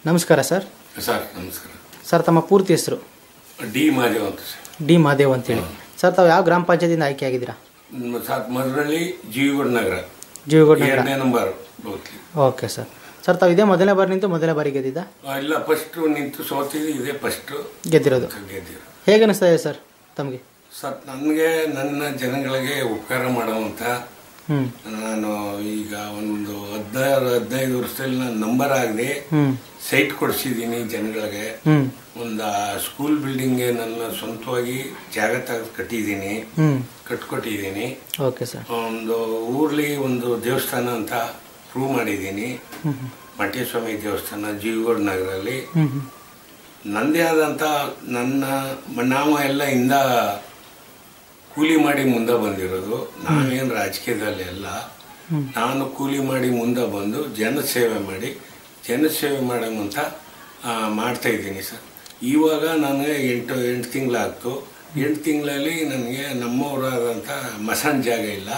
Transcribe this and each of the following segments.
ನಮಸ್ಕಾರ sir. Sir ನಮಸ್ಕಾರ sir, ತಮ್ಮ ಪೂರ್ತಿ ಹೆಸರು? ಡಿ ಮಾದೇವ್ ಅಂತ ಸರ್. ಡಿ ಮಾದೇವ್ ಅಂತೇಳಿ. ಸರ್, ತಾವು ಯಾವ ಗ್ರಾಮ ಪಂಚಾಯತಿಯಿಂದ ಆಯ್ಕೆ ಆಗಿದ್ದೀರಾ? ಸರ್ ಮಧುರಳ್ಳಿ ಜೀವಿಗೌಡ ನಗರ, ಜೀವಿಗೌಡ ನಗರ, 2ನೇ ನಂಬರ್. Okay sir. ಸರ್, ತಾವು ಇದೇ ಮೊದಲನೇ ಬಾರಿ ನಿಂತು ಮೊದಲನೇ ಬಾರಿ ಗೆದ್ದಿದ್ದ? ಇಲ್ಲ, ಫಸ್ಟ್ ನಿಂತು ಸೋತಿದ್ದು ಇದೇ ಫಸ್ಟ್ ಗೆದ್ದಿರೋದು. ಹೇಗೆ ಅನಿಸ್ತಾ ಇದೆ ಸರ್ ತಮಗೆ? ಸರ್, ನನಗೆ ನನ್ನ ಜನಗಳಿಗೆ ಉಪಕಾರ ಮಾಡುವಂತ, ನಾನು ಈಗ ಒಂದು 16-15 ವರ್ಷದಲ್ಲಿ ನಾನು ನಂಬರ್ ಆಗದೆ ಸೈಟ್ ಕೊಡಿಸಿದ್ದೀನಿ ಜನಗಳಿಗೆ. ಒಂದು ಸ್ಕೂಲ್ ಬಿಲ್ಡಿಂಗ್ ನನ್ನ ಸ್ವಂತವಾಗಿ ಜಾಗ ತೆಗೆದು ಕಟ್ಟಿದ್ದೀನಿ, ಕಟ್ಕೊಟ್ಟಿದ್ದೀನಿ. Okay sir. ಒಂದು ಊರ್ಲಿ ಒಂದು ದೇವಸ್ಥಾನ ಅಂತ ಪ್ರೂವ್ ಮಾಡಿದ್ದೀನಿ, ಮಂಟೇಸ್ವಾಮಿ ದೇವಸ್ಥಾನ ಜೀವಿಗೌಡ ನಗರಲ್ಲಿ. ನಂದೇ ಆದಂತ ನಾವು ಎಲ್ಲ ಇಂದ ಕೂಲಿ ಮಾಡಿ ಮುಂದೆ ಬಂದಿರೋದು. ನಾವೇನು ರಾಜಕೀಯದಲ್ಲಿ ಎಲ್ಲ, ನಾನು ಕೂಲಿ ಮಾಡಿ ಮುಂದೆ ಬಂದು ಜನಸೇವೆ ಮಾಡೋಂತ ಮಾಡ್ತಾ ಇದ್ದೀನಿ ಸರ್. ಇವಾಗ ನನಗೆ 8 ತಿಂಗಳಾಗ್ತು. 8 ತಿಂಗಳಲ್ಲಿ ನನಗೆ ನಮ್ಮವರಾದಂಥ ಮಸಾಣ ಜಾಗ ಇಲ್ಲ.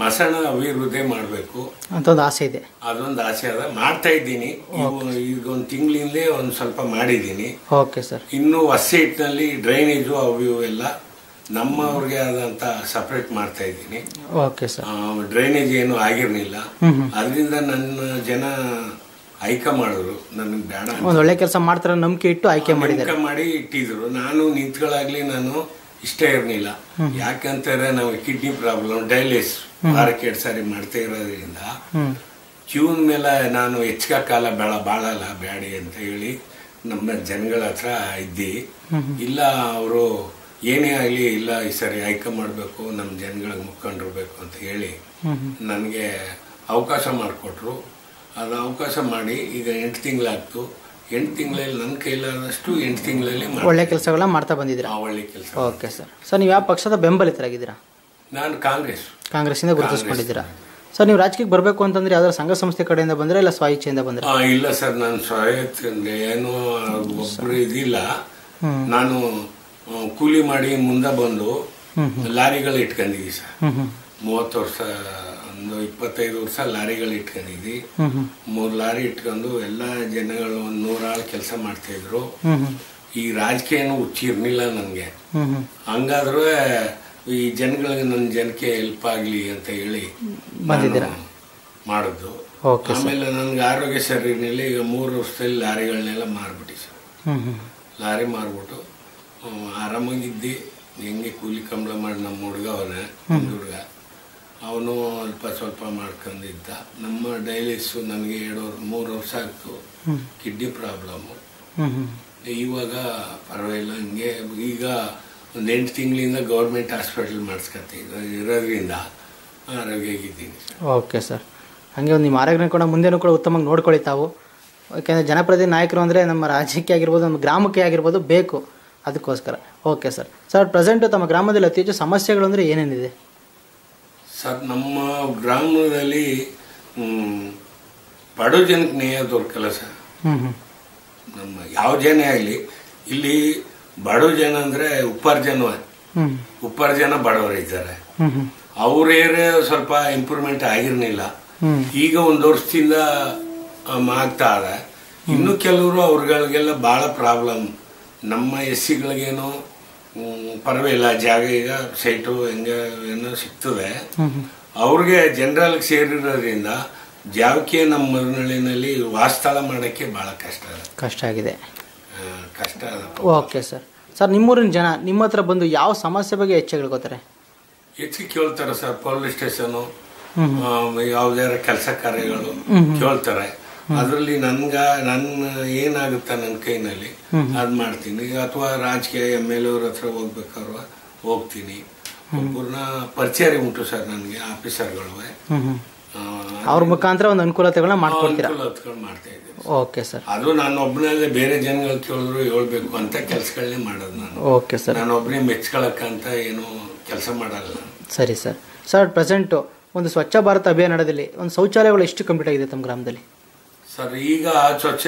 ಮಸಾಣ ಅಭಿವೃದ್ಧಿ ಮಾಡಬೇಕು ಅಂತ ಒಂದು ಆಸೆ ಇದೆ. ಅದೊಂದು ಆಸೆ ಅದ, ಮಾಡ್ತಾ ಇದ್ದೀನಿ. ಈಗ 1 ತಿಂಗಳಿಂದಲೇ ಒಂದು ಸ್ವಲ್ಪ ಮಾಡಿದ್ದೀನಿ. Okay sir. ಇನ್ನು ಹೊಸ ಸೈಟ್ನಲ್ಲಿ ಡ್ರೈನೇಜು ಅವು ಎಲ್ಲ ನಮ್ಮವ್ರಿಗೆ ಆದಂತ ಸಪರೇಟ್ ಮಾಡ್ತಾ ಇದ್ದೀನಿ. Okay sir. ಡ್ರೈನೇಜ್ ಏನು ಆಗಿರ್ಲಿಲ್ಲ, ಅದರಿಂದ ನನ್ನ ಜನ ಆಯ್ಕೆ ಮಾಡಿದ್ರು. ನನಗೆ ಬೇಡ, ಒಂದು ಒಳ್ಳೆ ಕೆಲಸ ಮಾಡ್ತಾರೆ ನಂಬಿಕೆ ಇಟ್ಟು ಆಯ್ಕೆ ಮಾಡಿ ಇಟ್ಟಿದ್ರು. ನಾನು ನಿಂತ್ಗಳಾಗ್ಲಿ ನಾನು ಇಷ್ಟ ಇರ್ಲಿಲ್ಲ. ಯಾಕಂತಾರೆ ನಮಗೆ ಕಿಡ್ನಿ ಪ್ರಾಬ್ಲಮ್, ಡಯಾಲಿಸಿಸ್ ವಾರಕ್ಕೆ 2 ಸಾರಿ ಮಾಡ್ತಾ ಇರೋದ್ರಿಂದ ಜೀವನ ಮೇಲೆ ನಾನು ಹೆಚ್ಚಿಗೆ ಕಾಲ ಬಾಳಲ್ಲ ಬ್ಯಾಡಿ ಅಂತ ಹೇಳಿ ನಮ್ಮ ಜನಗಳ ಹತ್ರ ಇದ್ದಿ. ಇಲ್ಲ, ಅವರು ಏನೇ ಆಗಲಿ ಇಲ್ಲ ಈ ಸರಿ ಆಯ್ಕೆ ಮಾಡಬೇಕು, ನಮ್ಮ ಜನಗಳಿಗೆ ಮುಖಂಡಿರ್ಬೇಕು ಅಂತ ಹೇಳಿ ನನಗೆ ಅವಕಾಶ ಮಾಡಿಕೊಟ್ರು. ಅದು ಅವಕಾಶ ಮಾಡಿ ಈಗ 8 ತಿಂಗಳಾಗ್ತು. 8 ತಿಂಗಳಲ್ಲಿ ನನ್ನ ಕೈಲಾದಷ್ಟು 8 ತಿಂಗಳಲ್ಲಿ ಒಳ್ಳೆ ಕೆಲಸಗಳನ್ನ ಮಾಡ್ತಾ ಬಂದಿದ್ದೀರಾ. ಒಳ್ಳೆ ಕೆಲಸ. Okay sir. ಸರ್, ನೀವು ಯಾವ ಪಕ್ಷದ ಬೆಂಬಲಿತರಾಗಿದ್ದೀರಾ? ನಾನು ಕಾಂಗ್ರೆಸ್ಸಿಂದ ಗುರುತಿಸ್ಕೊಂಡಿದ್ದೀರಾ. ಸರ್, ನೀವು ರಾಜಕೀಯಕ್ಕೆ ಬರಬೇಕು ಅಂತಂದ್ರೆ ಯಾವ್ದಾದ್ರು ಸಂಘ ಸಂಸ್ಥೆ ಕಡೆಯಿಂದ ಬಂದ್ರೆ ಇಲ್ಲ ಸ್ವ-ಇಚ್ಛೆಯಿಂದ ಬಂದ್ರೆ? ಇಲ್ಲ ಸರ್, ನಾನು ಸ್ವ-ಇಚ್ಛೆಯಿಂದ ಏನು ಒಬ್ರು ಇದಿಲ್ಲ. ನಾನು ಕೂಲಿ ಮಾಡಿ ಮುಂದೆ ಬಂದು ಲಾರಿಗಳು ಇಟ್ಕೊಂಡಿದ್ವಿ ಸರ್. 30 ವರ್ಷ, ಒಂದು 25 ವರ್ಷ ಲಾರಿಗಳು ಇಟ್ಕೊಂಡಿದ್ವಿ. 3 ಲಾರಿ ಇಟ್ಕೊಂಡು ಎಲ್ಲ ಜನಗಳು 100 ಆಳು ಕೆಲಸ ಮಾಡ್ತಾ ಇದ್ರು. ಈ ರಾಜಕೀಯನೂ ಹುಚ್ಚಿರ್ಲಿಲ್ಲ ನನಗೆ. ಹಂಗಾದ್ರೂ ಈ ಜನಗಳಿಗೆ ನನ್ನ ಜನಕ್ಕೆ ಹೆಲ್ಪ್ ಆಗ್ಲಿ ಅಂತ ಹೇಳಿ ಮಾಡಿದ್ದು. ಆಮೇಲೆ ನನ್ಗೆ ಆರೋಗ್ಯ ಸರಿನಲ್ಲಿ ಈಗ 3 ವರ್ಷದಲ್ಲಿ ಲಾರಿಗಳನ್ನೆಲ್ಲ ಮಾರ್ಬಿಟ್ಟಿ ಸರ್. ಲಾರಿ ಮಾರ್ಬಿಟ್ಟು ಆರಾಮಾಗಿದ್ದಿ. ಹೆಂಗೆ ಕೂಲಿ ಕಂಬಳ ಮಾಡಿ ನಮ್ಮ ಹುಡುಗ ಹುಡುಗ ಅವನು ಸ್ವಲ್ಪ ಮಾಡ್ಕೊಂಡಿದ್ದ. ನಮ್ಮ ಡಯಾಲಿಸಿಸ್ ನನಗೆ 3 ವರ್ಷ ಆಗ್ತು, ಕಿಡ್ನಿ ಪ್ರಾಬ್ಲಮ್ಮು. ಇವಾಗ ಪರವಾಗಿಲ್ಲ. ಹಂಗೆ ಈಗ ಒಂದು 8 ತಿಂಗಳಿಂದ ಗೌರ್ಮೆಂಟ್ ಹಾಸ್ಪಿಟಲ್ ಇರೋದ್ರಿಂದ ಆರೋಗ್ಯವಾಗಿದ್ದೀನಿ. Okay sir. ಹಾಗೆ ಒಂದು ನಿಮ್ಮ ಆರೋಗ್ಯ ಕೂಡ ಮುಂದೆನೂ ಕೂಡ ಉತ್ತಮವಾಗಿ ನೋಡ್ಕೊಳ್ಳಿ ತಾವು. ಯಾಕೆಂದರೆ ಜನಪ್ರತಿನಿಧಿ ನಾಯಕರು ಅಂದರೆ ನಮ್ಮ ರಾಜ್ಯಕ್ಕೆ ಆಗಿರ್ಬೋದು, ನಮ್ಮ ಗ್ರಾಮಕ್ಕೆ ಆಗಿರ್ಬೋದು ಬೇಕು, ಅದಕ್ಕೋಸ್ಕರ. Okay sir. ಸರ್, ಪ್ರೆಸೆಂಟು ತಮ್ಮ ಗ್ರಾಮದಲ್ಲಿ ಅತಿ ಹೆಚ್ಚು ಸಮಸ್ಯೆಗಳು ಅಂದರೆ ಏನೇನಿದೆ ಸರ್? ನಮ್ಮ ಗ್ರಾಮದಲ್ಲಿ ಬಡ ಜನಕ್ಕೆ ನ್ಯಾಯ ದೊರಕಲ್ಲ ಸರ್. ನಮ್ಮ ಯಾವ ಜನ ಆಗಲಿ, ಇಲ್ಲಿ ಬಡ ಜನ ಅಂದರೆ ಉಪಾರ್ಜನ ಬಡವರಿದ್ದಾರೆ. ಅವರೇ ಸ್ವಲ್ಪ ಇಂಪ್ರೂವ್ಮೆಂಟ್ ಆಗಿರ್ಲಿಲ್ಲ. ಈಗ 1 ವರ್ಷದಿಂದ ಆಗ್ತಾ ಇದೆ. ಇನ್ನು ಕೆಲವರು ಅವ್ರಗಳಿಗೆಲ್ಲ ಬಹಳ ಪ್ರಾಬ್ಲಮ್. ನಮ್ಮ SC-ಗಳಿಗೇನೋ ಪರವಾಗಿಲ್ಲ, ಜಾಗ ಈಗ ಸೈಟು ಏನೋ ಸಿಗ್ತದೆ. ಅವ್ರಿಗೆ ಜನರಲ್ಗೆ ಸೇರಿರೋದ್ರಿಂದ ಜಾಗಕ್ಕೆ ನಮ್ಮ ಮರನಳ್ಳಿನಲ್ಲಿ ವಾಸ್ತಳ ಮಾಡೋಕ್ಕೆ ಬಹಳ ಕಷ್ಟ ಆಗಿದೆ. Okay sir. ಸರ್, ನಿಮ್ಮೂರಿನ ಜನ ನಿಮ್ಮ ಹತ್ರ ಬಂದು ಯಾವ ಸಮಸ್ಯೆ ಬಗ್ಗೆ ಹೆಚ್ಚು ಹೇಳ್ಕೋತಾರೆ? ಹೆಚ್ಚಿಗೆ ಕೇಳ್ತಾರೆ ಸರ್. ಪೊಲೀಸ್ ಸ್ಟೇಷನು, ಯಾವ್ದಾರ ಕೆಲಸ ಕಾರ್ಯಗಳು ಕೇಳ್ತಾರೆ. ಅದರಲ್ಲಿ ನನ್ನ ಏನಾಗುತ್ತ ನನ್ನ ಕೈನಲ್ಲಿ ಅದ್ ಮಾಡ್ತೀನಿ. ಅಥವಾ ರಾಜಕೀಯ MLA ಅವ್ರ ಹತ್ರ ಹೋಗ್ಬೇಕಾದ್ರೆ ಹೋಗ್ತೀನಿ. ಒಬ್ಬರನ್ನ ಪರಿಚಯ ಉಂಟು ಸರ್ ನನಗೆ, ಆಫೀಸರ್ಗಳು. ಅವ್ರ ಮುಖಾಂತರ ಒಂದು ಅನುಕೂಲತೆಗಳನ್ನ ಮಾಡ್ಕೊಡ್ತೀರಾ? ಮಾಡ್ತಾ ಇದ್ದೀನಿ. Okay sir. ಅದು ನಾನು ಒಬ್ಬನಲ್ಲೇ ಬೇರೆ ಜನಗಳು ಕೇಳಿದ್ರು ಹೇಳ್ಬೇಕು ಅಂತ ಕೆಲಸಗಳನ್ನೇ ಮಾಡೋದು ನಾನು. Okay sir. ನಾನು ಒಬ್ಬನೇ ಮೆಚ್ಕೊಳಕ್ಕಂತ ಏನು ಕೆಲಸ ಮಾಡಲ್ಲ. ಸರಿ ಸರ್. ಸರ್, ಪ್ರೆಸೆಂಟು ಒಂದು ಸ್ವಚ್ಛ ಭಾರತ ಅಭಿಯಾನದಲ್ಲಿ ಒಂದು ಶೌಚಾಲಯಗಳು ಎಷ್ಟು ಕಂಪ್ಲೀಟ್ ಆಗಿದೆ ತಮ್ಮ ಗ್ರಾಮದಲ್ಲಿ? ಸರ್, ಈಗ ಸ್ವಚ್ಛ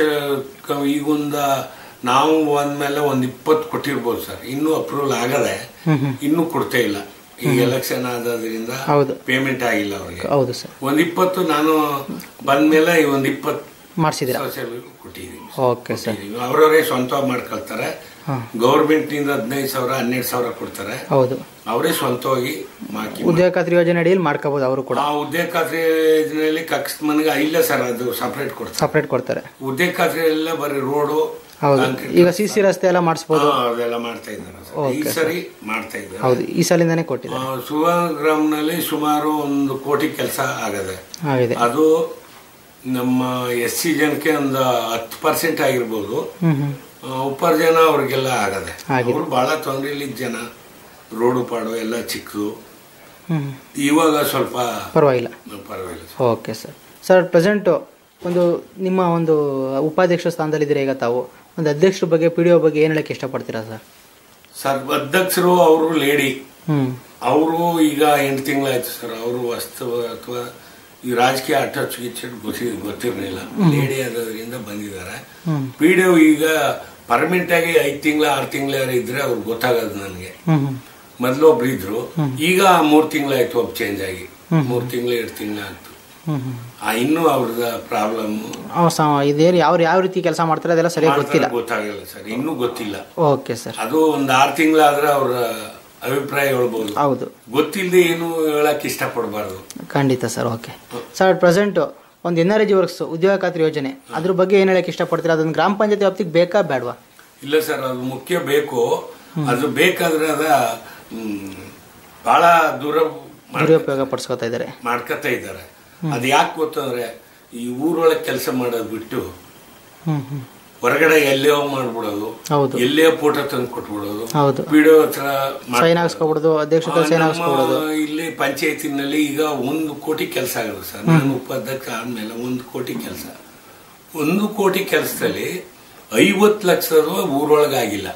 ನಾವು ಒಂದ್ಮೇಲೆ 20 ಕೊಟ್ಟಿರ್ಬೋದು ಸರ್. ಇನ್ನೂ ಅಪ್ರೂವಲ್ ಆಗದೆ, ಇನ್ನೂ ಕೊಡ್ತಾ ಇಲ್ಲ. ಈಗ ಎಲೆಕ್ಷನ್ ಆದ್ರಿಂದ ಪೇಮೆಂಟ್ ಆಗಿಲ್ಲ ಅವ್ರಿಗೆ. 20 ನಾನು ಬಂದ್ಮೇಲೆ 20 ಮಾಡಿಸಿದ್ದೀರಾ? ಶೌಚಾಲಯ ಕೊಟ್ಟಿದ್ದೀವಿ. Okay sir. ಅವರವರೇ ಸ್ವಂತವಾಗಿ ಮಾಡ್ಕೊಳ್ತಾರೆ. ಗೌರ್ಮೆಂಟ್ ನಿಂದ 15,000 12,000 ಕೊಡ್ತಾರೆ. ಹೌದು, ಅವರೇ ಸ್ವಂತವಾಗಿ ಉದ್ಯೋಗ ಖಾತ್ರಿ ಯೋಜನೆ ಅಡಿಯಲ್ಲಿ ಮಾಡ್ಕೋಬಹುದು ಅವರು ಕೂಡ. ಆ ಉದ್ಯೋಗ ಖಾತ್ರಿ ಯೋಜನೆಯಲ್ಲಿ ಮನೆಗೆ ಇಲ್ಲ ಸರ್, ಅದು ಸಪರೇಟ್ ಕೊಡ್ತಾರೆ. ಉದ್ಯೋಗ ಖಾತ್ರಿ ಎಲ್ಲ ಬರೀ ರೋಡು. ಹೌದು, ಈಗ ಸಿಸಿ ರಸ್ತೆ ಎಲ್ಲ ಮಾಡಿಸಬಹುದು. ಅದೆಲ್ಲ ಮಾಡ್ತಾ ಇದ್ದಾರೆ ಈ ಸರಿ, ಮಾಡ್ತಾ ಇದ್ದಾರೆ. ಹೌದು, ಈ ಸಾಲಿಂದಾನೇ ಕೊಟ್ಟಿದ್ದಾರೆ. ಸುವರ್ಣಗ್ರಾಮ್ನಲ್ಲಿ ಸುಮಾರು 1 ಕೋಟಿ ಕೆಲಸ ಆಗಿದೆ. ಅದು ನಮ್ಮ SC ಜನಕ್ಕೆ ಒಂದು 10% ಆಗಿರ್ಬೋದು. ಉಪಾರ್ಜನ ಅವ್ರಿಗೆಲ್ಲ ಆಗದೆ. ಅವರು ಬಹಳ ತೊಂದರೆಯಲ್ಲಿ ಜನ, ರೋಡು ಪಾಡು ಎಲ್ಲ ಚಿಕ್ಕದು. ಇವಾಗ ಸ್ವಲ್ಪ ಪರವಾಗಿಲ್ಲ. Okay sir. ಸರ್, ಪ್ರೆಸೆಂಟ್ ಒಂದು ನಿಮ್ಮ ಒಂದು ಉಪಾಧ್ಯಕ್ಷ ಸ್ಥಾನದಲ್ಲಿದ್ದೀರಾ ಈಗ ತಾವು. ಒಂದು ಅಧ್ಯಕ್ಷರ ಬಗ್ಗೆ, PDO ಬಗ್ಗೆ ಏನ್ ಹೇಳಕ್ಕೆ ಇಷ್ಟಪಡ್ತೀರಾ ಸರ್? ಸರ್, ಅಧ್ಯಕ್ಷರು ಅವರು ಲೇಡಿ. ಅವರು ಈಗ 8 ತಿಂಗಳಾಯ್ತು ಸರ್. ಅವರು ಅಥವಾ ಈ ರಾಜಕೀಯ ಗೊತ್ತಿರಲಿಲ್ಲ, ಲೇಡಿ ಆದ್ರಿಂದ ಬಂದಿದ್ದಾರೆ. PDO ಈಗ ಪರ್ಮನೆಂಟ್ ಆಗಿ 5 ತಿಂಗಳ 6 ತಿಂಗಳ ಇದ್ರೆ ಅವ್ರಿಗೆ ಗೊತ್ತಾಗದು. ನನಗೆ ಮೊದ್ಲು ಒಬ್ರು ಇದ್ರು, ಈಗ 3 ತಿಂಗಳಾಯ್ತು ಒಬ್ಬ ಚೇಂಜ್ ಆಗಿ. 3 ತಿಂಗಳು 2 ತಿಂಗಳು ಆಯ್ತು. ಇನ್ನೂ ಅವ್ರದ ಪ್ರಾಬ್ಲಮ್ ಇದೇನು ಯಾವ ರೀತಿ ಕೆಲಸ ಮಾಡ್ತಾರೆ ಅದೆಲ್ಲ ಸರಿಯಾಗಿ ಗೊತ್ತಾಗಿಲ್ಲ ಸರ್, ಇನ್ನೂ ಗೊತ್ತಿಲ್ಲ. Okay sir. ಅದು ಒಂದು 6 ತಿಂಗಳಾದ್ರೆ ಅವ್ರ ಅಭಿಪ್ರಾಯ ಹೇಳ್ಬೋದು. ಹೌದು, ಗೊತ್ತಿಲ್ಲದೆ ಏನು ಹೇಳಕ್ ಇಷ್ಟಪಡಬಾರ್ದು. ಖಂಡಿತ ಸರ್. ಓಕೆ ಸರ್, ಪ್ರೆಸೆಂಟ್ ಒಂದು NRG ವರ್ಕ್ಸ್ ಉದ್ಯೋಗ ಖಾತ್ರಿ ಯೋಜನೆ, ಅದ್ರ ಬಗ್ಗೆ ಏನ್ ಹೇಳಕ್ ಇಷ್ಟಪಡ್ತೀರಾ? ಅದೊಂದು ಗ್ರಾಮ ಪಂಚಾಯತ್ ವ್ಯಾಪ್ತಿಗೆ ಬೇಕಾ ಬೇಡವಾ? ಇಲ್ಲ ಸರ್, ಅದು ಮುಖ್ಯ ಬೇಕು. ಅದು ಬೇಕಾದ್ರೆ ಅದ ಬಹಳ ದುರುಪಯೋಗ ಪಡಿಸ್ಕೊತಾ ಇದ್ದಾರೆ. ಅದ್ ಯಾಕೆ ಗೊತ್ತಂದ್ರೆ, ಈ ಊರೊಳಗೆ ಕೆಲಸ ಮಾಡೋದು ಬಿಟ್ಟು ಹೊರಗಡೆ ಎಲ್ಲೇ ಮಾಡ್ಬಿಡೋದು, ಎಲ್ಲೇ ಫೋಟೋ ತಂದು ಕೊಟ್ಬಿಡೋದು, PDO ಹತ್ರ ಸೈನ್ ಹಾಕ್ಸ್ಕೊಬಿಡೋದು, ಅಧ್ಯಕ್ಷತೆ ಸೈನ್ ಹಾಕ್ಸ್ಕೊಬಿಡೋದು. ಇಲ್ಲಿ ಪಂಚಾಯತಿನಲ್ಲಿ ಈಗ 1 ಕೋಟಿ ಕೆಲಸ ಆಗುತ್ತೆ ಸರ್. ನಾನು ಉಪಾಧ್ಯಕ್ಷ ಆದ್ಮೇಲೆ 1 ಕೋಟಿ ಕೆಲಸ. 1 ಕೋಟಿ ಕೆಲಸದಲ್ಲಿ 50 ಲಕ್ಷ ಊರೊಳಗೆ ಆಗಿಲ್ಲ.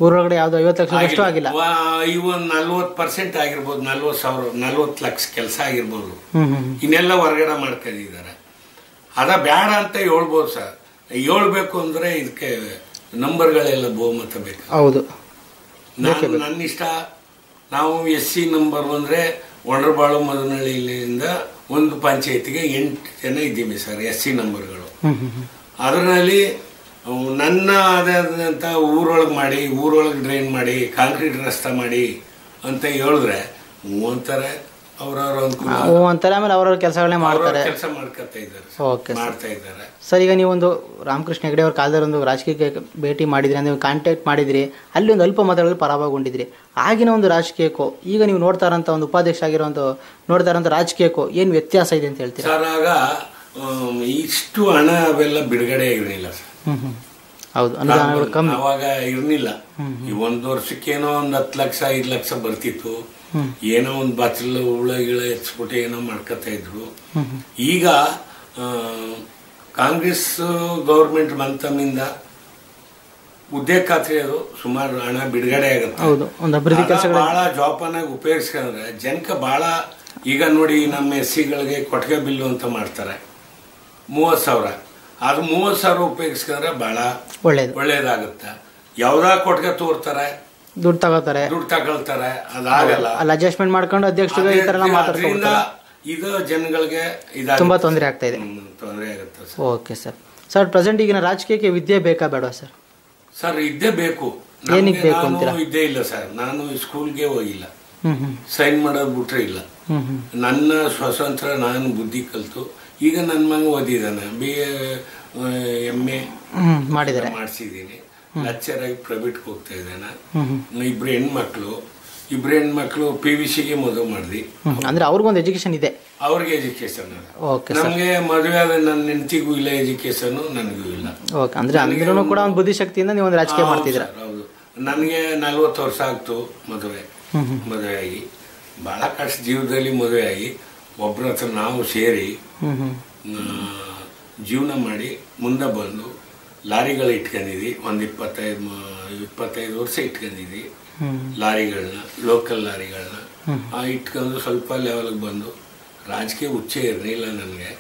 ಊರೊಳಗಡೆ ಯಾವ್ದು 50 ಲಕ್ಷ ಆಗಿಲ್ಲ. 40% ಆಗಿರ್ಬೋದು, 40 ಲಕ್ಷ ಕೆಲಸ ಆಗಿರ್ಬೋದು. ಇನ್ನೆಲ್ಲ ಹೊರಗಡೆ ಮಾಡ್ಕೊಂಡಿದ್ದಾರೆ. ಅದ ಬೇಡ ಅಂತ ಹೇಳ್ಬೋದು ಸರ್. ಹೇಳ್ಬೇಕು ಅಂದ್ರೆ ಇದಕ್ಕೆ ನಂಬರ್ಗಳೆಲ್ಲ ಬಹುಮತ ಬೇಕು. ಹೌದು, ನನ್ನ ಇಷ್ಟ. ನಾವು SC ನಂಬರ್ ಅಂದ್ರೆ ಒಣರಬಾಳು ಮದನಹಳ್ಳಿಯಿಂದ ಒಂದು ಪಂಚಾಯತಿಗೆ 8 ಜನ ಇದ್ದೀವಿ ಸರ್, SC ನಂಬರ್ಗಳು. ಅದರಲ್ಲಿ ನನ್ನ ಆದಂತ ಊರೊಳಗೆ ಮಾಡಿ, ಊರೊಳಗೆ ಡ್ರೈನ್ ಮಾಡಿ, ಕಾಂಕ್ರೀಟ್ ರಸ್ತೆ ಮಾಡಿ ಅಂತ ಹೇಳಿದ್ರೆ ಅಂತಾರೆ. ಅಂತಾರೆ, ಆಮೇಲೆ ಅವ್ರವ್ರ ಕೆಲಸಗಳನ್ನೇ ಮಾಡ್ತಾರೆ, ಕೆಲಸ ಮಾಡ್ಕೊತಾ ಇದ್ದಾರೆ. Okay sir. ಈಗ ನೀವೊಂದು ರಾಮಕೃಷ್ಣ ಹೆಗಡೆ ಅವ್ರ ಕಾಲದಲ್ಲಿ ಒಂದು ರಾಜಕೀಯಕ್ಕೆ ಭೇಟಿ ಮಾಡಿದ್ರಿ, ನೀವು ಕಾಂಟ್ಯಾಕ್ಟ್ ಮಾಡಿದ್ರಿ, ಅಲ್ಲಿ ಒಂದು ಅಲ್ಪ ಮತಗಳಲ್ಲಿ ಪರಾಭವಗೊಂಡಿದ್ರಿ. ಆಗಿನ ಒಂದು ರಾಜಕೀಯಕ್ಕೂ ಈಗ ನೀವು ನೋಡ್ತಾ ಇರೋಂಥ ಒಂದು ಉಪಾಧ್ಯಕ್ಷ ಆಗಿರೋಂಥ ನೋಡ್ತಾ ಇರೋಂಥ ರಾಜಕೀಯಕ್ಕೂ ಏನು ವ್ಯತ್ಯಾಸ ಇದೆ ಅಂತ ಹೇಳ್ತೀರಾ ಸರ್? ಆಗ ಇಷ್ಟು ಹಣ ಅವೆಲ್ಲ ಬಿಡುಗಡೆ ಆಗಿರಲಿಲ್ಲ ಸರ್. ಹೌದು, ಅನುದಾನಗಳು ಕಮ್ಮಿ ಅವಾಗ ಇರ್ಲಿಲ್ಲ. ಈ 1 ವರ್ಷಕ್ಕೇನೋ 10 ಲಕ್ಷ 5 ಲಕ್ಷ ಬರ್ತಿತ್ತು. ಏನೋ ಒಂದು ಬಾಚಲ್ ಗಿಳ ಎತ್ಸ್ಬಿಟ್ಟು ಏನೋ ಮಾಡ್ಕೊತಾ ಇದ್ರು. ಈಗ ಕಾಂಗ್ರೆಸ್ ಗೌರ್ಮೆಂಟ್ ಬಂತಮಿಂದ ಉದ್ಯೋಗ ಖಾತ್ರಿ ಅದು ಸುಮಾರು ಹಣ ಬಿಡುಗಡೆ ಆಗುತ್ತೆ. ಬಹಳ ಜೋಪಾನಾಗಿ ಉಪಯೋಗಿಸ್ಕೊಂಡ್ರೆ ಜನಕ್ಕೆ ಬಹಳ. ಈಗ ನೋಡಿ, ನಮ್ಮ SCಗಳಿಗೆ ಕೊಟ್ಟಿಗೆ ಬಿಲ್ಲು ಅಂತ ಮಾಡ್ತಾರೆ 30,000. ಅದು 30,000 ಉಪಯೋಗಿಸ್ಕೊಂಡ್ರೆ ಬಹಳ ಒಳ್ಳೇದಾಗುತ್ತೆ. ಯಾವ್ದಾ ಕೊಟ್ಟಿಗೆ ತೋರ್ತಾರೆ, ದುಡ್ಡು ತಗೊಳ್ತಾರೆ, ಅದಾಗಲ್ಲ. ಅಡ್ಜಸ್ಟ್ಮೆಂಟ್ ಮಾಡ್ಕೊಂಡು ಅಧ್ಯಕ್ಷರು ಇದು ಜನಗಳಿಗೆ ತುಂಬಾ ತೊಂದರೆ ಆಗ್ತಾ ಇದೆ. Okay sir. ಸರ್, ಪ್ರೆಸೆಂಟ್ ಈಗಿನ ರಾಜಕೀಯಕ್ಕೆ ವಿದ್ಯೆ ಬೇಕಾ ಬೇಡ ಸರ್? ಸರ್, ಇದ್ದೇ ಬೇಕು. ಏನಕ್ಕೆ ಬೇಕು ಅಂತೀರಾ? ಇದ್ದೇ ಇಲ್ಲ ಸರ್. ನಾನು ಸ್ಕೂಲ್ಗೆ ಹೋಗಿಲ್ಲ, ಸೈನ್ ಮಾಡೋದು ಬಿಟ್ರೆ ಇಲ್ಲ. ನನ್ನ ಸ್ವತಂತ್ರ ನಾನು ಬುದ್ಧಿ ಕಲ್ತು ಈಗ ನನ್ನ ಮಗ ಓದಿದ್ದಾನೆ, BA MA ಮಾಡಿಸಿದ್ದೀನಿ. ಲೆಕ್ಚರ್ ಆಗಿ ಪ್ರೈವೇಟ್ ಹೋಗ್ತಾ ಇದ್ದಾನೆ. 2 ಹೆಣ್ಮಕ್ಳು PVCಗೆ ಮದುವೆ ಮಾಡಿದ್ವಿ. ಅಂದ್ರೆ ಅವ್ರಿಗೊಂದು ಎಜುಕೇಶನ್ ಇದೆ. ಅವ್ರಿಗೆ ಎಜುಕೇಶನ್. ನಮ್ಗೆ ಮದುವೆ ಆದ ನನ್ನ ಹೆಂಡತಿಗೂ ಇಲ್ಲ ಎಜುಕೇಶನ್, ನನಗೂ ಇಲ್ಲ. ಅಂದ್ರೆ ಅಂದ್ರೂ ಕೂಡ ಒಂದು ಬುದ್ಧಿಶಕ್ತಿಯಿಂದ ನೀವು ಒಂದು ರಾಜಕೀಯ ಮಾಡ್ತಿದ್ದೀರಾ? ಹೌದು. ನನಗೆ 40 ವರ್ಷ ಆಗ್ತು ಮದುವೆ ಆಗಿ. ಬಹಳ ಕಷ್ಟ ಜೀವನದಲ್ಲಿ ಮದುವೆ ಆಗಿ ಒಬ್ಬರ ಹತ್ರ ನಾವು ಸೇರಿ ಜೀವನ ಮಾಡಿ ಮುಂದೆ ಬಂದು ಲಾರಿಗಳು ಇಟ್ಕೊಂಡಿದ್ವಿ. ಒಂದು 25 ವರ್ಷ ಇಟ್ಕೊಂಡಿದ್ವಿ ಲಾರಿಗಳನ್ನ, ಲೋಕಲ್ ಲಾರಿಗಳನ್ನ. ಇಟ್ಕೊಂಡು ಸ್ವಲ್ಪ ಲೆವೆಲ್ಗೆ ಬಂದು ರಾಜಕೀಯ ಹುಚ್ಚೆ ಇರಲಿಲ್ಲ ನನಗೆ.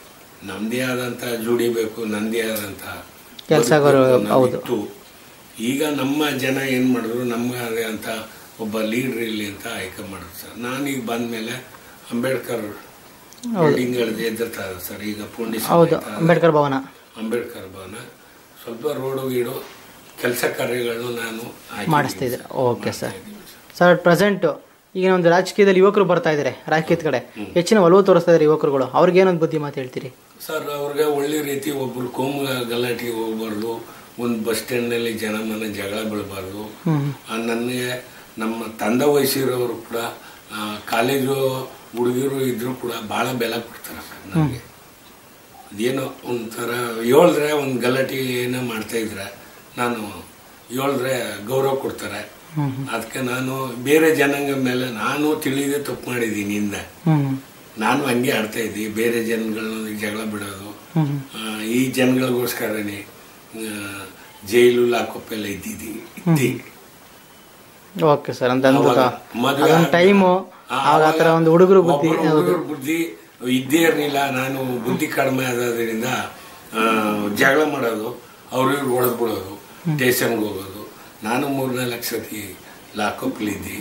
ನಮ್ದೇ ಆದಂತ ದುಡಿಬೇಕು, ನಂದೇ ಆದಂತ ಕೆಲಸಗಳು ಇತ್ತು. ಈಗ ನಮ್ಮ ಜನ ಏನ್ ಮಾಡಿದ್ರು, ನಮ್ಗೆ ಅದೇ ಅಂತ ಒಬ್ಬ ಲೀಡರ್ ಇಲ್ಲಿ ಅಂತ ಆಯ್ಕೆ ಮಾಡಿದ್ರು ಸರ್. ನಾನೀಗ ಬಂದ್ಮೇಲೆ ಅಂಬೇಡ್ಕರ್ ಬಿಲ್ಡಿಂಗ್ಗಳು ಎದುರ್ತಾರೆ ಸರ್. ಈಗ ಹೌದು, ಅಂಬೇಡ್ಕರ್ ಭವನ ಸ್ವಲ್ಪ ರೋಡು ಗೀಡು ಕೆಲಸ ಕಾರ್ಯಗಳನ್ನು ನಾನು ಮಾಡಿಸ್ತಾ ಇದ್ದಾರೆ. Okay sir. ಸರ್ ಪ್ರೆಸೆಂಟು ಈಗ ಒಂದು ರಾಜಕೀಯದಲ್ಲಿ ಯುವಕರು ಬರ್ತಾ ಇದ್ದಾರೆ, ರಾಜಕೀಯದ ಕಡೆ ಹೆಚ್ಚಿನ ಒಲವು ತೋರಿಸ್ತಾ ಇದ್ದಾರೆ ಯುವಕರುಗಳು, ಅವ್ರಿಗೆ ಏನೊಂದು ಬುದ್ಧಿ ಮಾತು ಹೇಳ್ತೀರಿ ಸರ್? ಅವ್ರಿಗೆ ಒಳ್ಳೆ ರೀತಿ ಒಬ್ರು ಕೋಮು ಗಲಾಟೆಗೆ ಹೋಗ್ಬಾರ್ದು, ಒಂದು ಬಸ್ ಸ್ಟ್ಯಾಂಡ್ನಲ್ಲಿ ಜನ ಜಗಳ ಬೀಳಬಾರ್ದು. ನನಗೆ ನಮ್ಮ ತಂದೆ ವಯಸ್ಸಿರೋರು ಕೂಡ ಕಾಲೇಜು ಹುಡುಗಿರು ಇದ್ರು ಕೂಡ ಭಾಳ ಬೆಲೆ ಕೊಡ್ತಾರೆ ಸರ್ ನನಗೆ. ಅದೇನೋ ಒಂಥರ ಹೇಳಿದ್ರೆ ಒಂದು ಗಲಾಟೆ ಏನೋ ಮಾಡ್ತಾ ಇದ್ರೆ ನಾನು ಹೇಳಿದ್ರೆ ಗೌರವ ಕೊಡ್ತಾರೆ. ಅದಕ್ಕೆ ನಾನು ಬೇರೆ ಜನಾಂಗ ಮೇಲೆ ನಾನು ತಿಳಿದೇ ತಪ್ಪು ಮಾಡಿದ್ದೀನಿ ಹಿಂದೆ. ನಾನು ಹಂಗೆ ಆಡ್ತಾ ಇದ್ದೀನಿ, ಬೇರೆ ಜನಗಳನ್ನ ಜಗಳ ಬಿಡೋದು. ಈ ಜನಗಳಿಗೋಸ್ಕರನೇ ಜೈಲು ಲಾಕಪ್ ಎಲ್ಲ ಇದ್ದಿದ್ದೀನಿ. Okay sir. ಟೈಮು ಆತರ ಒಂದು ಹುಡುಗರು ಬುದ್ಧಿ ಇದ್ದೇ ಇರಲಿಲ್ಲ. ನಾನು ಬುದ್ಧಿ ಕಡಿಮೆ ಆದ್ರಿಂದ ಜಗಳ ಮಾಡೋದು, ಅವ್ರಿಗೆ ಹೊಡೆದ್ ಬಿಡೋದು, ಸ್ಟೇಷನ್ಗೆ ಹೋಗೋದು. ನಾನು 3-4 ಸತಿ ಲಾಕಪ್ಲಿದ್ದಿ.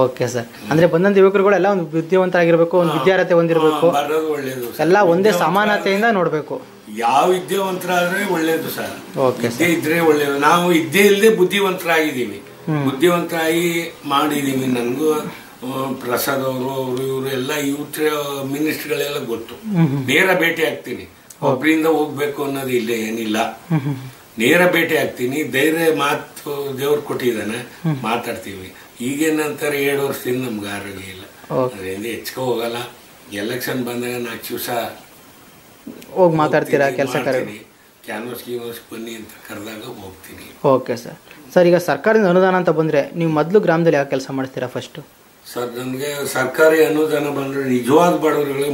Okay sir. ಅಂದ್ರೆ ಬಂದಂತ ಯುವಕರುಗಳು ಎಲ್ಲ ಒಂದು ಬುದ್ಧಿವಂತರಾಗಿರ್ಬೇಕು, ಒಂದು ವಿದ್ಯಾರ್ಹತೆ ಹೊಂದಿರಬೇಕು, ಬರೋದು ಒಳ್ಳೇದು. ಎಲ್ಲ ಒಂದೇ ಸಮಾನತೆಯಿಂದ ನೋಡ್ಬೇಕು. ಯಾವ ವಿದ್ಯಾವಂತರಾದ್ರೆ ಒಳ್ಳೇದು ಸರ್. ಓಕೆ ಇದ್ದೇ ಇದ್ರೆ ಒಳ್ಳೇದು. ನಾವು ಇದ್ದೇ ಇಲ್ಲದೆ ಬುದ್ಧಿವಂತರಾಗಿದ್ದೀವಿ, ಬುದ್ಧಿವಂತರಾಗಿ ಮಾಡಿದೀವಿ. ನನಗೂ ಪ್ರಸಾದ್ ಅವರು ಇವರು ಎಲ್ಲ ಮಿನಿಸ್ಟರ್ಗಳೆಲ್ಲ ಗೊತ್ತು. ನೇರ ಭೇಟಿ ಆಗ್ತೀನಿ, ಒಬ್ಬರಿಂದ ಹೋಗ್ಬೇಕು ಅನ್ನೋದು ಇಲ್ಲ, ಏನಿಲ್ಲ. ನೇರ ಭೇಟಿ ಆಗ್ತೀನಿ. ಧೈರ್ಯ ಮಾತು ದೇವ್ರು ಕೊಟ್ಟಿದ್ದಾನೆ, ಮಾತಾಡ್ತೀವಿ. ಈಗೇನಂತಾರೆ 7 ವರ್ಷದಿಂದ ನಮ್ಗೆ ಆರೋಗ್ಯ ಇಲ್ಲ, ಅದರಿಂದ ಹೆಚ್ಚು ಹೋಗಲ್ಲ. ಎಲೆಕ್ಷನ್ ಬಂದಾಗ 4 ದಿವಸ ಹೋಗಿ ಮಾತಾಡ್ತೀರಾ ಕೆಲಸ ಕಾರ್ಯ? ಕ್ಯಾನ್ವಸ್ ಬನ್ನಿ ಅಂತ ಕರೆದಾಗ ಹೋಗ್ತೀನಿ. Okay sir. ಸರ್ ಈಗ ಸರ್ಕಾರದ ಅನುದಾನ ಅಂತ ಬಂದ್ರೆ ನೀವು ಮೊದಲು ಗ್ರಾಮದಲ್ಲಿ ಯಾವ ಕೆಲಸ ಮಾಡ್ತೀರಾ ಫಸ್ಟ್? ಸರ್ ನನಗೆ ಸರ್ಕಾರಿ ಅನುದಾನ ಬಂದ್ರೆ ನಿಜವಾದ ಬಡವರುಗಳಿಗೆ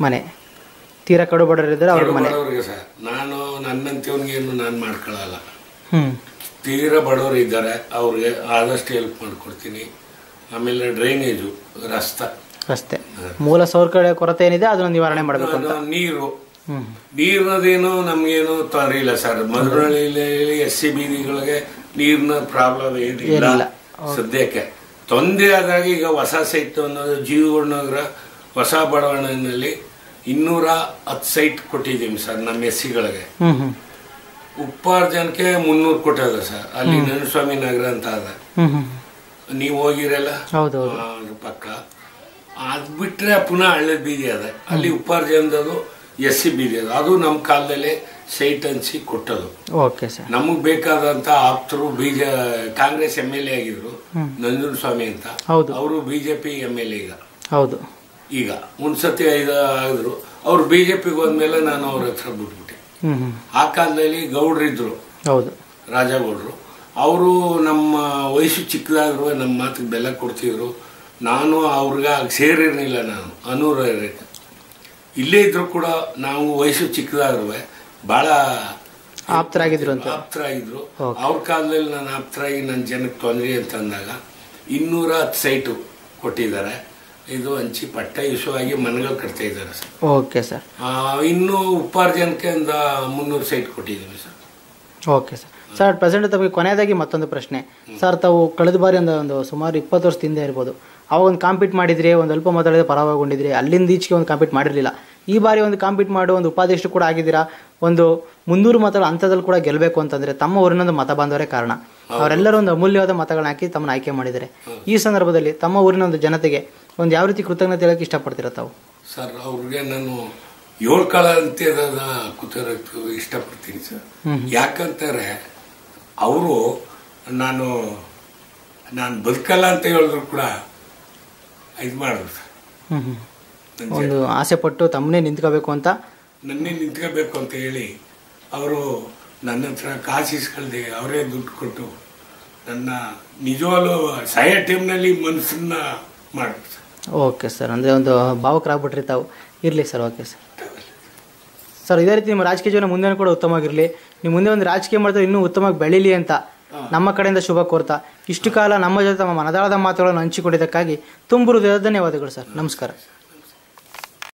ಮನೆ ತೀರಾ ಕಡು ಬಡವರಿದ್ದಾರೆ ಅವ್ರ ಮನೆ. ಸರ್ ನಾನು ನನ್ನಂತವನಿಗೇನು ನಾನು ಮಾಡ್ಕೊಳ್ಳಲ್ಲ. ತೀರಾ ಬಡವರು ಇದ್ದಾರೆ ಅವ್ರಿಗೆ ಆದಷ್ಟು ಹೆಲ್ಪ್ ಮಾಡ್ಕೊಡ್ತೀನಿ. ಆಮೇಲೆ ಡ್ರೈನೇಜು, ರಸ್ತೆ ಮೂಲ ಸೌಕರ್ಯ ಕೊರತೆ ಏನಿದೆ ಅದನ್ನ ನಿವಾರಣೆ ಮಾಡಬೇಕು ಅಂತ. ನೀರಿನದೇನು ನಮ್ಗೇನು ತೊಂದರೆ ಇಲ್ಲ ಸರ್. ಮಧುರಳ್ಳಿಯಲ್ಲಿ SC ಬೀದಿಗಳಿಗೆ ನೀರಿನ ಪ್ರಾಬ್ಲಮ್ ಏನಿಲ್ಲ ಸದ್ಯಕ್ಕೆ. ತೊಂದರೆ ಆದಾಗ ಈಗ ಹೊಸ ಸೈಟ್ ಅನ್ನೋದು ಜೀವನಗರ ಹೊಸ ಬಡಾವಣೆಯಲ್ಲಿ 210 ಸೈಟ್ ಕೊಟ್ಟಿದ್ದೀವಿ ಸರ್ ನಮ್ಮ SCಗಳಿಗೆ. ಉಪಾರ್ಜನಕ್ಕೆ 300 ಕೊಟ್ಟದ ಸರ್. ಅಲ್ಲಿ ನರಸ್ವಾಮಿ ನಗರ ಅಂತ ಅದ, ನೀವು ಹೋಗಿರಲ್ಲ ಪಕ್ಕ. ಅದ್ ಬಿಟ್ರೆ ಪುನಃ ಹಳ್ಳಿ ಬೀದಿ ಅದ, ಅಲ್ಲಿ ಉಪಾರ್ಜನದದು SC ಬೀದಿ ಅದ. ಅದು ನಮ್ಮ ಕಾಲದಲ್ಲಿ ಸೈಟ್ ಅನ್ಸಿ ಕೊಟ್ಟದು. ನಮಗ್ ಬೇಕಾದಂತ ಆಪ್ತರು ಕಾಂಗ್ರೆಸ್ MLA ಆಗಿದ್ರು, ನಂಜುಂಡ ಸ್ವಾಮಿ ಅಂತ. ಅವರು BJP MLA ಈಗ ಒಂದ್ಸತಿ ಆಗಿದ್ರು. ಅವ್ರು BJPಗೆ ಹೋದ್ಮೇಲೆ ನಾನು ಅವ್ರ ಹತ್ರ ಬಿಟ್ಬಿಟ್ಟೆ. ಆ ಕಾಲದಲ್ಲಿ ಗೌಡ್ರಿದ್ರು, ರಾಜಗೌಡ್ರು. ಅವರು ನಮ್ಮ ವಯಸ್ಸು ಚಿಕ್ಕದಾದ್ರು ನಮ್ಮ ಮಾತಿಗೆ ಬೆಲೆ ಕೊಡ್ತಿದ್ರು. ನಾನು ಅವ್ರಿಗೆ ಸೇರಿರ್ಲಿಲ್ಲ. ನಾನು ಅನೂರ ಇಲ್ಲೇ ಇದ್ರು ಕೂಡ ನಾವು ವಯಸ್ಸು ಚಿಕ್ಕದಾದ್ರು ಬಹಳ ಆಪ್ತರಾಗಿದ್ರು. ಅವ್ರ ಕಾಲದಲ್ಲಿ ನಾನು ಆಪ್ತರಾಗಿ ನನ್ನ ಜನಕ್ಕೆ ತೊಂದರೆ ಅಂತ ಅಂದಾಗ 210 ಸೈಟು ಕೊಟ್ಟಿದ್ದಾರೆ. ಇದು ಹಂಚಿ ಪಟ್ಟ ಇಶುವಾಗಿ ಮನೆಗಳು ಕಟ್ತಾ ಇದ್ದಾರೆ ಸರ್. Okay sir. ಇನ್ನು ಉಪಾರ್ಜನಕ್ಕೆ ಒಂದು 300 ಸೈಟ್ ಕೊಟ್ಟಿದ್ದೀವಿ sir. Okay sir. Sir present ತಮಗೆ ಕೊನೆಯದಾಗಿ ಮತ್ತೊಂದು ಪ್ರಶ್ನೆ ಸರ್. ತಾವು ಕಳೆದ ಬಾರಿ ಒಂದು ಸುಮಾರು 20 ವರ್ಷದ ಹಿಂದೆ ಇರ್ಬೋದು, ಅವಾಗ ಒಂದು ಕಾಂಪೀಟ್ ಮಾಡಿದ್ರಿ, ಒಂದು ಅಲ್ಪ ಮಾತಾಡಿದ್ರೆ ಪರವಾಗಿಕೊಂಡಿದ್ರಿ, ಅಲ್ಲಿಂದ ಈಚೆಗೆ ಒಂದು ಕಾಂಪೀಟ್ ಮಾಡಿರಲಿಲ್ಲ. ಈ ಬಾರಿ ಒಂದು ಕಾಂಪೀಟ್ ಮಾಡಿ ಒಂದು ಉಪಾಧ್ಯಕ್ಷರು ಕೂಡ ಆಗಿದ್ದೀರಾ. ಒಂದು 300 ಮತಗಳ ಹಂತದಲ್ಲಿ ಕೂಡ ಗೆಲ್ಲಬೇಕು ಅಂತಂದ್ರೆ ತಮ್ಮ ಊರಿನೊಂದು ಮತ ಬಾಂಧವರೇ ಕಾರಣ. ಅವರೆಲ್ಲರೂ ಒಂದು ಅಮೂಲ್ಯವಾದ ಮತಗಳನ್ನ ಹಾಕಿ ತಮ್ಮನ್ನ ಆಯ್ಕೆ ಮಾಡಿದ್ದಾರೆ. ಈ ಸಂದರ್ಭದಲ್ಲಿ ತಮ್ಮ ಊರಿನ ಒಂದು ಜನತೆಗೆ ಒಂದು ಯಾವ ರೀತಿ ಕೃತಜ್ಞತೆ ಹೇಳಕ್ಕೆ ಇಷ್ಟಪಡ್ತೀರಾ ತಾವು? ಸರ್ ಅವ್ರಿಗೆ ನಾನು 7 ಕಾಲ ಅಂತ್ಯದ ಕೂತಿರಕ್ಕೆ ಇಷ್ಟಪಡ್ತೀನಿ ಸರ್. ಯಾಕಂತಾರೆ ಅವರು ನಾನು ಬದುಕಲ್ಲ ಅಂತ ಹೇಳಿದ್ರು ಕೂಡ ಇದು ಮಾಡಿದ್ರು ಸರ್. ಒಂದು ಆಸೆ ಪಟ್ಟು ತಮ್ಮನ್ನೇ ನಿಂತ್ಕೋಬೇಕು ಅಂತ ಹೇಳಿ ಅವರು ನನ್ನ ಹತ್ರ ಕಾಸು ಇಸ್ಕೊಳ್ದೆ ಅವರೇ ದುಡ್ಡು ಕೊಟ್ಟು ನನ್ನ ನಿಜವಾಗ್ಲೂ ಸಾಯೋ ಟೈಮ್ನಲ್ಲಿ ಮನಸ್ಸನ್ನ ಮಾಡಿದ್ರು ಸರ್. Okay sir. ಅಂದರೆ ಒಂದು ಭಾವಕರಾಗ್ಬಿಟ್ರಿ ತಾವು. ಇರಲಿ ಸರ್. Okay sir. ಸರ್ ಇದೇ ರೀತಿ ನಿಮ್ಮ ರಾಜಕೀಯ ಜೀವನ ಮುಂದೆ ಕೂಡ ಉತ್ತಮವಾಗಿರಲಿ. ನೀವು ಮುಂದೆ ಒಂದು ರಾಜಕೀಯ ಮಾಡಿದ್ರೆ ಇನ್ನೂ ಉತ್ತಮವಾಗಿ ಬೆಳೀಲಿ ಅಂತ ನಮ್ಮ ಕಡೆಯಿಂದ ಶುಭ ಕೋರ್ತಾ ಇಷ್ಟು ಕಾಲ ನಮ್ಮ ಜೊತೆ ತಮ್ಮ ಮನದಾಳದ ಮಾತುಗಳನ್ನು ಹಂಚಿಕೊಂಡಿದ್ದಕ್ಕಾಗಿ ತುಂಬ ಹೃದಯದ ಧನ್ಯವಾದಗಳು ಸರ್. ನಮಸ್ಕಾರ.